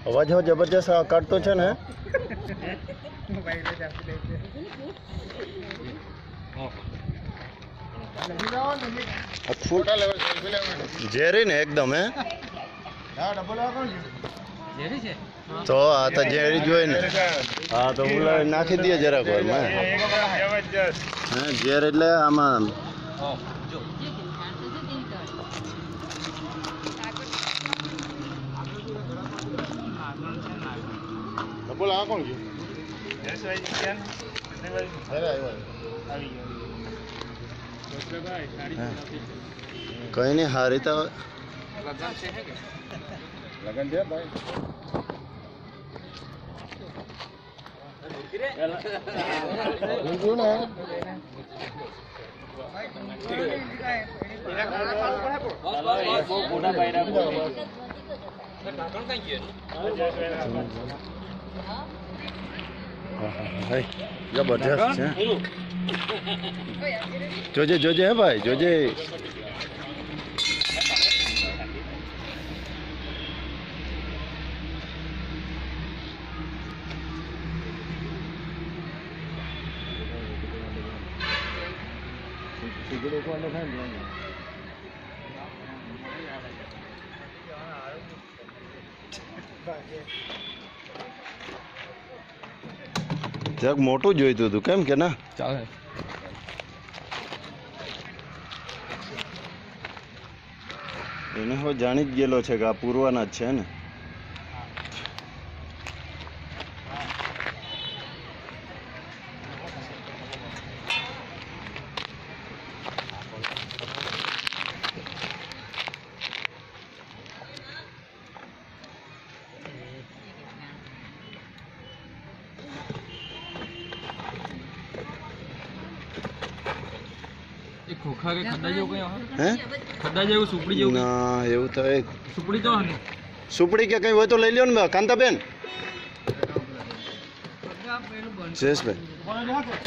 અવાજ હો જબરજસ્ત કાઢતો છે ને. ઝેરી ને એકદમ હે. તો આ તો ઝેરી જોઈ ને. હા તો ઓલા નાખી દે જરાક વાર માં. હા ઝેર એટલે આમાં બોલો આ કોણ છે? કઈ નહીં હારી તો લગન છે ભાઈ. જબરજસ્ત છે. જોજે જોજે હે ભાઈ જોજે. જરાક મોટું જોઈતું હતું કેમ કે ના ચાલે. એને હો જાણી જ ગયેલો છે કે આ પૂર્વાના જ છે ને. ખોખા કે ખડા જેવું કઈ હે ખડા જેવું સુપડી જેવું ના એવું તો એક સુપડી તો હે સુપડી કે કઈ હોય તો લઈ લ્યો ને કાંતાબેન. જયેશભાઈ